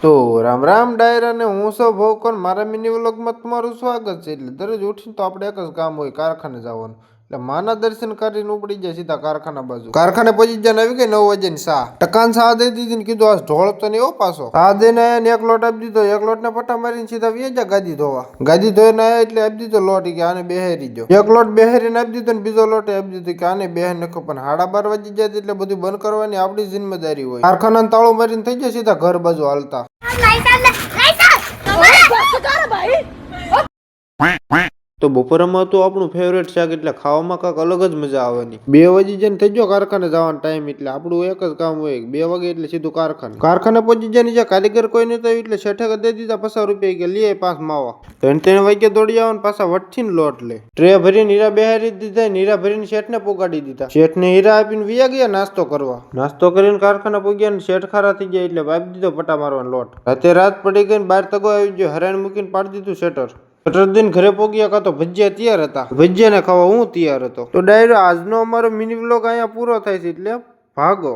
તો રામ રામ ડાયરા ને હું છો ભોકન મારા મિની વ્લોગમાં તમારું સ્વાગત છે. એટલે દરરોજ ઉઠીને તો આપણે એક જ કામ હોય, કારખાને જવાનું. એટલે માના દર્શન કરીને ઉપડી જાય સીધા કારખાના બાજુ. કારખાને પહોંચી જાય આવી ગઈ 9 વાગ્યાની સા ટકાન સા દઈ દીધી ને કીધું આ ઢોળ તો નહીં પાછો સા દઈને એક લોટ આપી દીધો. એક લોટ ને પટ્ટા મારીને સીધા વીજા ગાદી ધોવા. ગાદી ધોઈને આયા એટલે આપી દીધો લોટ કે આને બેહેરી જો. એક લોટ બેહેરીને આપી દીધો ને બીજો લોટ આપી દીધો કે આને બેહેર નખો. પણ 12:30 વાગી જાય એટલે બધું બંધ કરવાની આપણી જિમ્મેદારી હોય. કારખાનાને તાળું મારીને થઈ જાય સીધા ઘર બાજુ હાલતા. તો બપોરમાં તો આપણું ફેવરેટ શાક એટલે ખાવામાં કાંક અલગ જ મજા આવવાની. 2 વાગી જાય થઈ ગયો કારખાને જવાનો ટાઈમ એટલે આપણું એક જ કામ હોય 2 વાગે એટલે સીધું કારખાને પહોંચી જાય. નીચે કારીગર કોઈ નતો એટલે શેઠે દઈ દીધા 50 રૂપિયા કે લે 5 માવા. 3 વાગે દોડી આવવાનું પાછા વટથી લોટ લે. ટ્રે ભરીને હીરા બેહારી દીધા. હીરા ભરીને શેઠને પોગાડી દીધા. શેઠને હીરા આપીને વિયા ગયા નાસ્તો કરવા. નાસ્તો કરીને કારખાને પહોંચ્યા ને શેઠ ખારા થઈ ગયા એટલે આપી દીધો પટા મારવાનો લોટ. રાત પડી ગઈ ને 12 તગો આવી ગયો. હરાણ મૂકીને પાડી દીધું શટર. દિન ઘરે પોગ્યા કાં તો ભજીયા તૈયાર હતા. ભજીયા ને ખાવા હું તૈયાર હતો. તો ડાયરો આજનો અમારો મિની વ્લોગ અહીંયા પૂરો થાય છે એટલે ભાગો.